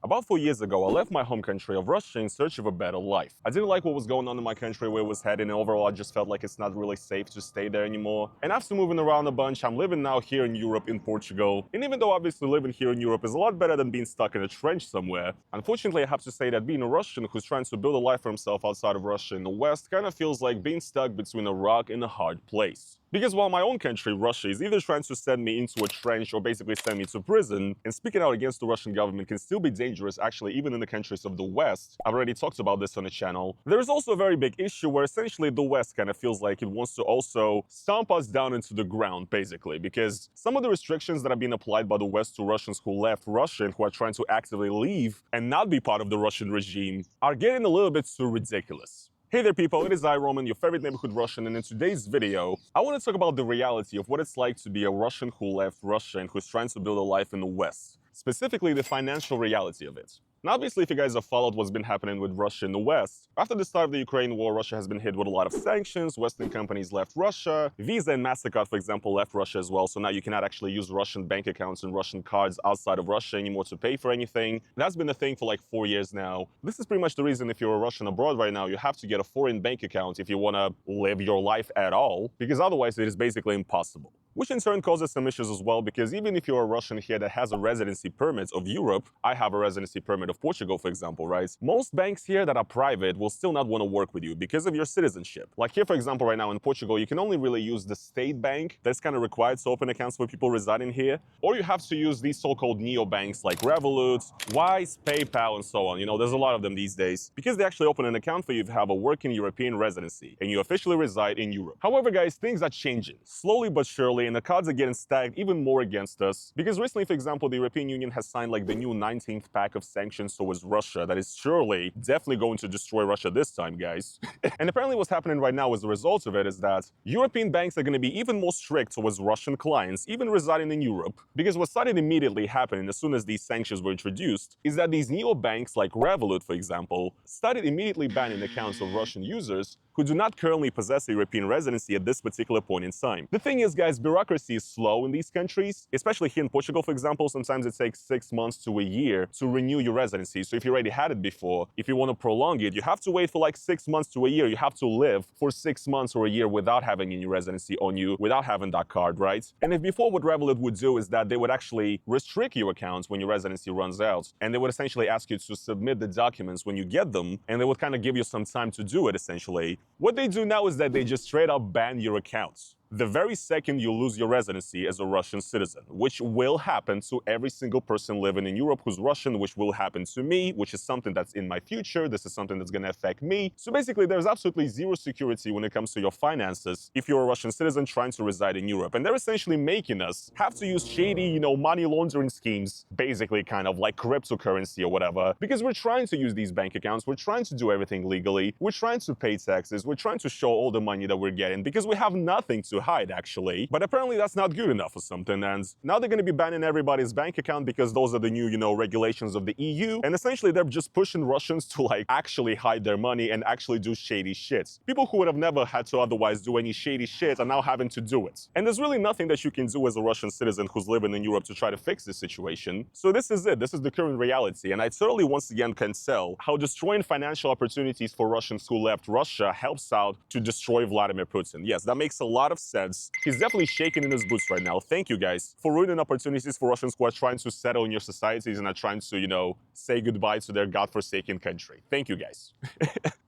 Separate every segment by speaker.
Speaker 1: About 4 years ago, I left my home country of Russia in search of a better life. I didn't like what was going on in my country, where it was heading, and overall I just felt like it's not really safe to stay there anymore. And after moving around a bunch, I'm living now here in Europe, in Portugal. And even though obviously living here in Europe is a lot better than being stuck in a trench somewhere, unfortunately I have to say that being a Russian who's trying to build a life for himself outside of Russia in the West kind of feels like being stuck between a rock and a hard place. Because while my own country, Russia, is either trying to send me into a trench or basically send me to prison, and speaking out against the Russian government can still be dangerous, actually, even in the countries of the West. I've already talked about this on the channel. There's also a very big issue where essentially the West kind of feels like it wants to also stomp us down into the ground, basically, because some of the restrictions that have been applied by the West to Russians who left Russia and who are trying to actively leave and not be part of the Russian regime are getting a little bit too ridiculous. Hey there people, it is I, Roman, your favorite neighborhood Russian, and in today's video, I want to talk about the reality of what it's like to be a Russian who left Russia and who's trying to build a life in the West. Specifically, the financial reality of it. Now, obviously, if you guys have followed what's been happening with Russia in the West, after the start of the Ukraine war, Russia has been hit with a lot of sanctions. Western companies left Russia. Visa and MasterCard, for example, left Russia as well. So now you cannot actually use Russian bank accounts and Russian cards outside of Russia anymore to pay for anything. That's been a thing for like 4 years now. This is pretty much the reason if you're a Russian abroad right now, you have to get a foreign bank account if you want to live your life at all, because otherwise it is basically impossible. Which in turn causes some issues as well, because even if you're a Russian here that has a residency permit of Europe, I have a residency permit of Portugal, for example, right? Most banks here that are private will still not want to work with you because of your citizenship. Like here, for example, right now in Portugal, you can only really use the state bank that's kind of required to open accounts for people residing here, or you have to use these so-called neobanks like Revolut, Wise, PayPal, and so on. You know, there's a lot of them these days, because they actually open an account for you if you have a working European residency and you officially reside in Europe. However, guys, things are changing, slowly but surely, and the cards are getting stacked even more against us, because recently, for example, the European Union has signed like the new 19th pack of sanctions towards Russia that is surely definitely going to destroy Russia this time, guys. And apparently what's happening right now as a result of it is that European banks are going to be even more strict towards Russian clients, even residing in Europe, because what started immediately happening as soon as these sanctions were introduced is that these neobanks like Revolut, for example, started immediately banning accounts of Russian users who do not currently possess a European residency at this particular point in time. The thing is, guys, bureaucracy is slow in these countries, especially here in Portugal, for example. Sometimes it takes 6 months to a year to renew your residency. So if you already had it before, if you want to prolong it, you have to wait for like 6 months to a year. You have to live for 6 months or a year without having any residency on you, without having that card, right? And if before, what Revolut would do is that they would actually restrict your accounts when your residency runs out, and they would essentially ask you to submit the documents when you get them, and they would kind of give you some time to do it, essentially. What they do now is that they just straight up ban your accounts the very second you lose your residency as a Russian citizen, which will happen to every single person living in Europe who's Russian, which will happen to me, which is something that's in my future. This is something that's going to affect me. So basically, there's absolutely zero security when it comes to your finances if you're a Russian citizen trying to reside in Europe. And they're essentially making us have to use shady, money laundering schemes, basically kind of like cryptocurrency or whatever, because we're trying to use these bank accounts. We're trying to do everything legally. We're trying to pay taxes. We're trying to show all the money that we're getting because we have nothing to hide, actually. But apparently that's not good enough or something, and now they're going to be banning everybody's bank account because those are the new, regulations of the EU, and essentially they're just pushing Russians to like actually hide their money and actually do shady shit. People who would have never had to otherwise do any shady shit are now having to do it. And there's really nothing that you can do as a Russian citizen who's living in Europe to try to fix this situation. So this is it. This is the current reality, and I totally once again can tell how destroying financial opportunities for Russians who left Russia helps out to destroy Vladimir Putin. Yes, that makes a lot of sense. He's definitely shaking in his boots right now. Thank you guys for ruining opportunities for Russians who are trying to settle in your societies and are trying to, say goodbye to their godforsaken country. Thank you guys.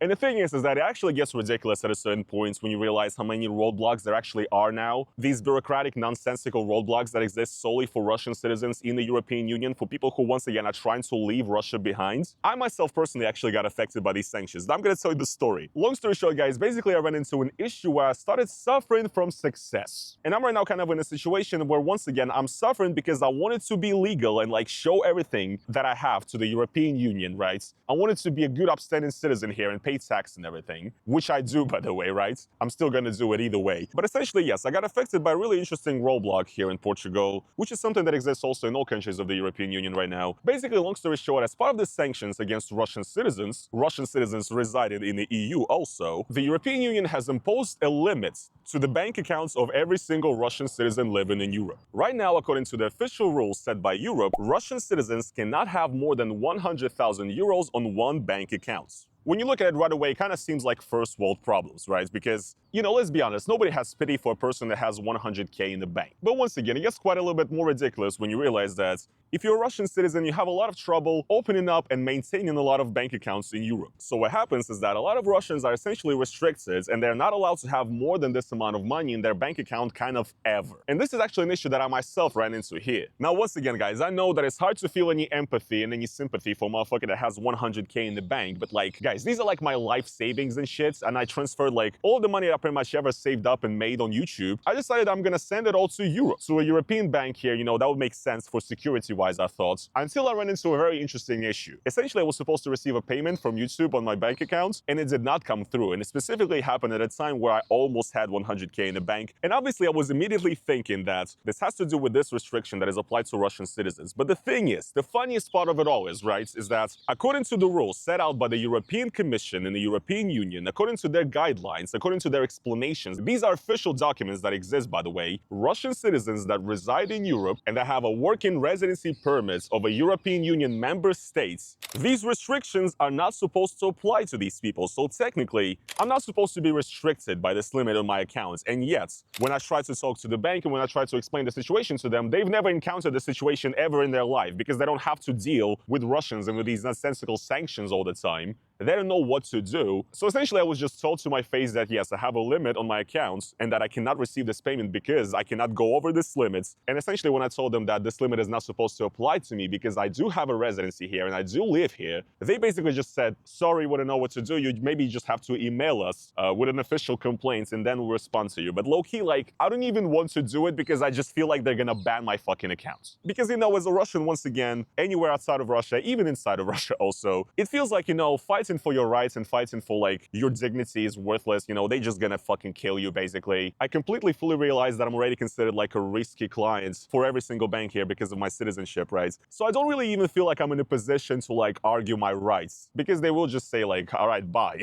Speaker 1: And the thing is that it actually gets ridiculous at a certain point when you realize how many roadblocks there actually are now. These bureaucratic, nonsensical roadblocks that exist solely for Russian citizens in the European Union, for people who once again are trying to leave Russia behind. I myself personally actually got affected by these sanctions. Now I'm going to tell you the story. Long story short, guys, basically I ran into an issue where I started suffering from success. And I'm right now kind of in a situation where once again I'm suffering because I wanted to be legal and like show everything that I have to the European Union, right? I wanted to be a good upstanding citizen here and pay tax and everything, which I do, by the way, right? I'm still gonna do it either way. But essentially, yes, I got affected by a really interesting roadblock here in Portugal, which is something that exists also in all countries of the European Union right now. Basically, long story short, as part of the sanctions against Russian citizens residing in the EU also, the European Union has imposed a limit to the bank accounts of every single Russian citizen living in Europe. Right now, according to the official rules set by Europe, Russian citizens cannot have more than 100,000 euros on one bank account. When you look at it right away, it kind of seems like first world problems, right? Because, let's be honest, nobody has pity for a person that has 100K in the bank. But once again, it gets quite a little bit more ridiculous when you realize that if you're a Russian citizen, you have a lot of trouble opening up and maintaining a lot of bank accounts in Europe. So what happens is that a lot of Russians are essentially restricted and they're not allowed to have more than this amount of money in their bank account kind of ever. And this is actually an issue that I myself ran into here. Now, once again, guys, I know that it's hard to feel any empathy and any sympathy for a motherfucker that has 100K in the bank, but guys, these are like my life savings and shit, and I transferred all the money I pretty much ever saved up and made on YouTube. I decided I'm gonna send it all to Europe, to a European bank here. That would make sense for security-wise, I thought, until I ran into a very interesting issue. Essentially, I was supposed to receive a payment from YouTube on my bank account, and it did not come through, and it specifically happened at a time where I almost had 100K in the bank, and obviously I was immediately thinking that this has to do with this restriction that is applied to Russian citizens. But the thing is, the funniest part of it all is that according to the rules set out by the European Commission in the European Union, according to their guidelines, according to their explanations, these are official documents that exist, by the way, Russian citizens that reside in Europe and that have a working residency permit of a European Union member states, these restrictions are not supposed to apply to these people. So technically, I'm not supposed to be restricted by this limit on my accounts. And yet, when I try to talk to the bank and when I try to explain the situation to them, they've never encountered this situation ever in their life because they don't have to deal with Russians and with these nonsensical sanctions all the time. They don't know what to do. So essentially, I was just told to my face that, yes, I have a limit on my accounts and that I cannot receive this payment because I cannot go over this limit. And essentially, when I told them that this limit is not supposed to apply to me because I do have a residency here and I do live here, they basically just said, sorry, we don't know what to do. You maybe just have to email us with an official complaint and then we'll respond to you. But low-key, I don't even want to do it because I just feel like they're gonna ban my fucking account. Because, as a Russian, once again, anywhere outside of Russia, even inside of Russia also, it feels like, fighting for your rights and fighting for your dignity is worthless. They just gonna fucking kill you basically. I completely fully realize that I'm already considered a risky client for every single bank here because of my citizenship, right? So I don't really even feel like I'm in a position to argue my rights because they will just say all right, bye,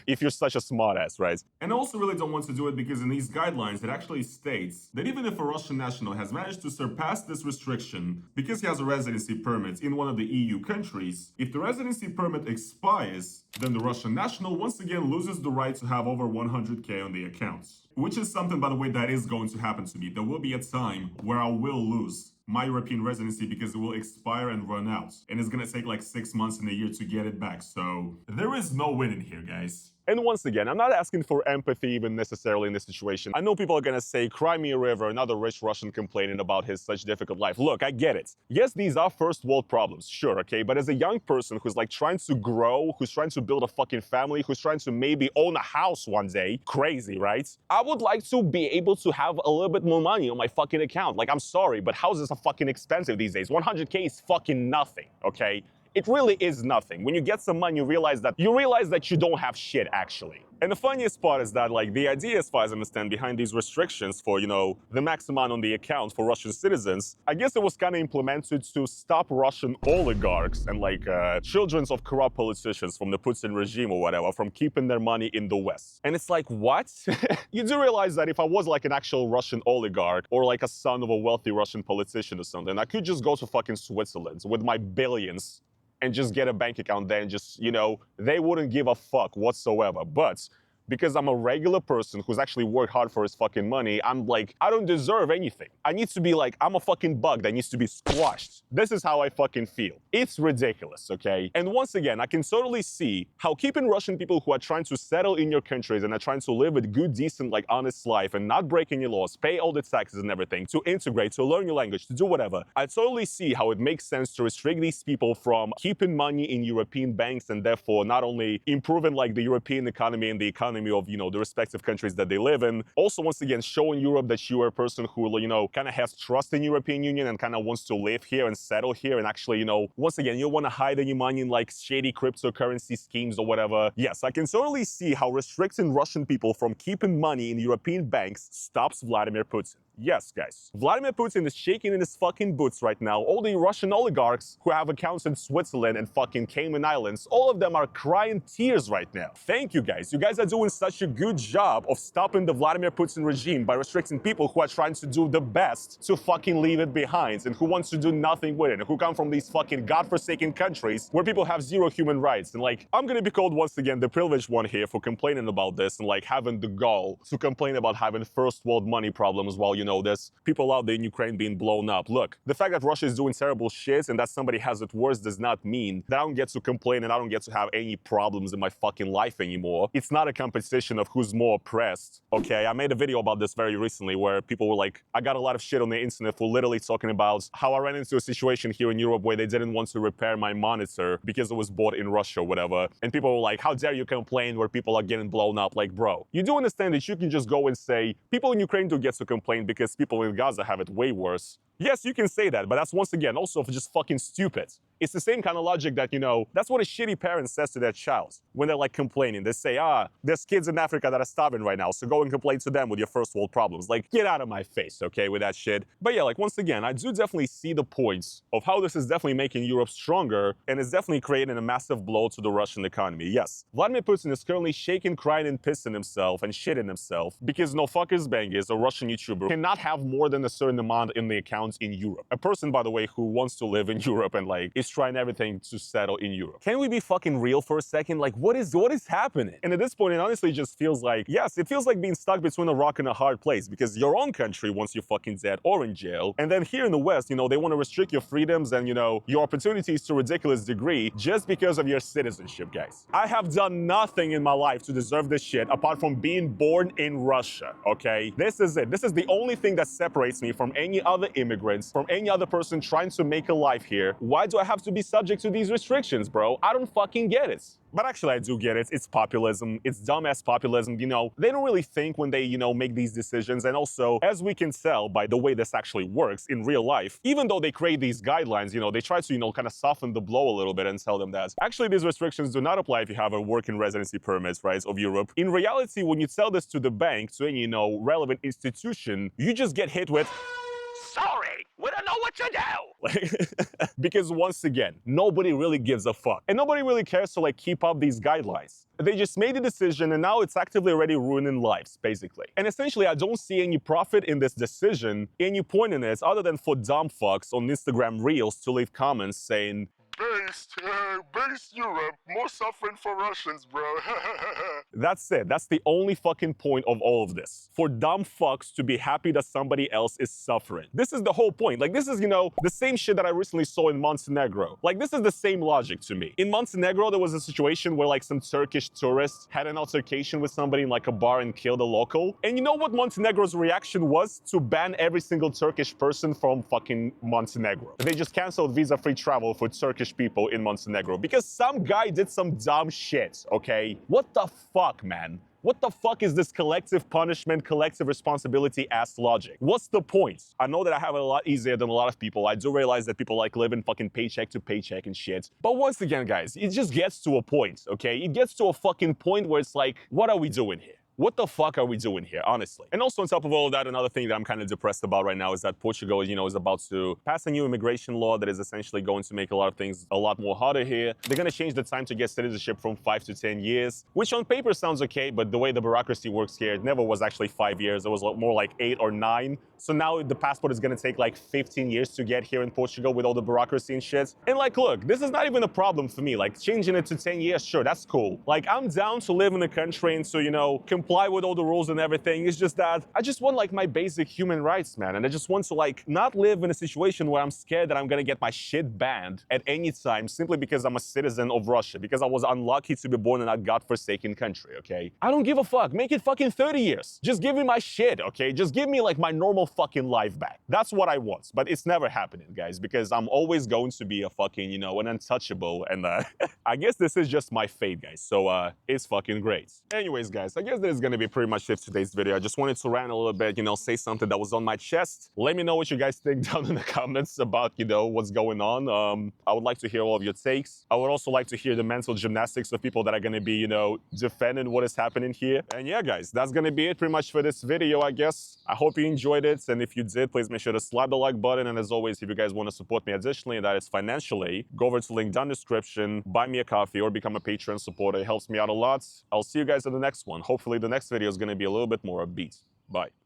Speaker 1: if you're such a smartass, right? And I also really don't want to do it because in these guidelines, it actually states that even if a Russian national has managed to surpass this restriction because he has a residency permit in one of the EU countries, if the residency permit expires, then the Russian national once again loses the right to have over 100K on the accounts. Which is something, by the way, that is going to happen to me. There will be a time where I will lose my European residency because it will expire and run out. And it's gonna take 6 months in a year to get it back. So there is no winning here, guys. And once again, I'm not asking for empathy even necessarily in this situation. I know people are gonna say, cry me a river, another rich Russian complaining about his such difficult life. Look, I get it. Yes, these are first world problems, sure, okay? But as a young person who's trying to grow, who's trying to build a fucking family, who's trying to maybe own a house one day, crazy, right? I would like to be able to have a little bit more money on my fucking account. I'm sorry, but houses are fucking expensive these days. 100K is fucking nothing, okay? It really is nothing. When you get some money, you realize that you don't have shit, actually. And the funniest part is that, the idea, as far as I understand, behind these restrictions for, the max amount on the account for Russian citizens, I guess it was kind of implemented to stop Russian oligarchs and, children of corrupt politicians from the Putin regime or whatever from keeping their money in the West. And it's what? You do realize that if I was, an actual Russian oligarch or, a son of a wealthy Russian politician or something, I could just go to fucking Switzerland with my billions and just get a bank account there and just, they wouldn't give a fuck whatsoever. But because I'm a regular person who's actually worked hard for his fucking money, I'm I don't deserve anything. I need to be I'm a fucking bug that needs to be squashed. This is how I fucking feel. It's ridiculous, okay? And once again, I can totally see how keeping Russian people who are trying to settle in your countries and are trying to live a good, decent, honest life and not break any laws, pay all the taxes and everything, to integrate, to learn your language, to do whatever. I totally see how it makes sense to restrict these people from keeping money in European banks and therefore not only improving the European economy and the economy of, the respective countries that they live in. Also, once again, showing Europe that you are a person who, kind of has trust in European Union and kind of wants to live here and settle here and actually, once again, you don't want to hide any money in shady cryptocurrency schemes or whatever. Yes, I can totally see how restricting Russian people from keeping money in European banks stops Vladimir Putin. Yes, guys. Vladimir Putin is shaking in his fucking boots right now. All the Russian oligarchs who have accounts in Switzerland and fucking Cayman Islands, all of them are crying tears right now. Thank you guys. You guys are doing such a good job of stopping the Vladimir Putin regime by restricting people who are trying to do the best to fucking leave it behind and who wants to do nothing with it and who come from these fucking godforsaken countries where people have zero human rights. And like, I'm gonna be called once again the privileged one here for complaining about this and like having the gall to complain about having first world money problems while, you know, there's people out there in Ukraine being blown up. Look, the fact that Russia is doing terrible shit and that somebody has it worse does not mean that I don't get to complain and I don't get to have any problems in my fucking life anymore. It's not a competition of who's more oppressed, okay? I made a video about this very recently where people were like, I got a lot of shit on the internet for literally talking about how I ran into a situation here in Europe where they didn't want to repair my monitor because it was bought in Russia or whatever. And people were like, how dare you complain where people are getting blown up? Like, bro, you do understand that you can just go and say, people in Ukraine do get to complain because people in Gaza have it way worse. Yes, you can say that, but that's once again also just fucking stupid. It's the same kind of logic that, you know, that's what a shitty parent says to their child when they're like complaining. They say, there's kids in Africa that are starving right now, so go and complain to them with your first world problems. Like, get out of my face, okay, with that shit. But yeah, like, once again, I do definitely see the points of how this is definitely making Europe stronger and it's definitely creating a massive blow to the Russian economy. Yes, Vladimir Putin is currently shaking, crying, and pissing himself and shitting himself because no fuckers bangers, a Russian YouTuber, cannot have more than a certain amount in the accounts in Europe. A person, by the way, who wants to live in Europe and like is trying everything to settle in Europe. Can we be fucking real for a second? Like, what is happening? And at this point, it honestly just feels like, yes, it feels like being stuck between a rock and a hard place because your own country wants you fucking dead or in jail. And then here in the West, you know, they want to restrict your freedoms and, you know, your opportunities to a ridiculous degree just because of your citizenship, guys. I have done nothing in my life to deserve this shit apart from being born in Russia, okay? This is it. This is the only thing that separates me from any other immigrants, from any other person trying to make a life here. Why do I have to be subject to these restrictions, bro? I don't fucking get it. But actually, I do get it. It's populism. It's dumbass populism. You know, they don't really think when they, you know, make these decisions. And also, as we can tell by the way this actually works in real life, even though they create these guidelines, you know, they try to, you know, kind of soften the blow a little bit and tell them that actually these restrictions do not apply if you have a working residency permit, right, of Europe. In reality, when you tell this to the bank, to any, you know, relevant institution, you just get hit with, sorry, we don't know what to do. Because once again, nobody really gives a fuck. And nobody really cares to like keep up these guidelines. They just made a decision and now it's actively already ruining lives, basically. And essentially, I don't see any profit in this decision, any point in it, other than for dumb fucks on Instagram Reels to leave comments saying, Based Europe, more suffering for Russians, bro. That's it. That's the only fucking point of all of this. For dumb fucks to be happy that somebody else is suffering. This is the whole point. Like, this is, you know, the same shit that I recently saw in Montenegro. Like, this is the same logic to me. In Montenegro, there was a situation where, like, some Turkish tourists had an altercation with somebody in, like, a bar and killed a local. And you know what Montenegro's reaction was? To ban every single Turkish person from fucking Montenegro. They just canceled visa-free travel for Turkish people in Montenegro because some guy did some dumb shit, okay? What the fuck, man? What the fuck is this collective punishment, collective responsibility ass logic? What's the point? I know that I have it a lot easier than a lot of people. I do realize that people like living fucking paycheck to paycheck and shit. But once again, guys, it just gets to a point, okay? It gets to a fucking point where it's like, what are we doing here? What the fuck are we doing here, honestly? And also on top of all of that, another thing that I'm kind of depressed about right now is that Portugal, you know, is about to pass a new immigration law that is essentially going to make a lot of things a lot more harder here. They're going to change the time to get citizenship from 5 to 10 years, which on paper sounds okay, but the way the bureaucracy works here, it never was actually 5 years. It was more like 8 or 9. So now the passport is going to take like 15 years to get here in Portugal with all the bureaucracy and shit. And like, look, this is not even a problem for me. Like, changing it to 10 years, sure, that's cool. Like, I'm down to live in the country and to, you know, comply with all the rules and everything. It's just that I just want like my basic human rights, man. And I just want to like not live in a situation where I'm scared that I'm gonna get my shit banned at any time simply because I'm a citizen of Russia, because I was unlucky to be born in that godforsaken country, okay? I don't give a fuck. Make it fucking 30 years. Just give me my shit, okay? Just give me like my normal fucking life back. That's what I want. But it's never happening, guys, because I'm always going to be a fucking, you know, an untouchable. And I guess this is just my fate, guys. So it's fucking great. Anyways, guys, I guess that is is gonna be pretty much it for today's video. I just wanted to rant a little bit, say something that was on my chest. Let me know what you guys think down in the comments about, what's going on. I would like to hear all of your takes. I would also like to hear the mental gymnastics of people that are gonna be, defending what is happening here. And yeah, guys, that's gonna be it pretty much for this video, I guess. I hope you enjoyed it, and if you did, please make sure to slap the like button. And as always, if you guys want to support me additionally, and that is financially, go over to the link down in the description, buy me a coffee, or become a Patreon supporter. It helps me out a lot. I'll see you guys in the next one. Hopefully the next video is going to be a little bit more upbeat. Bye.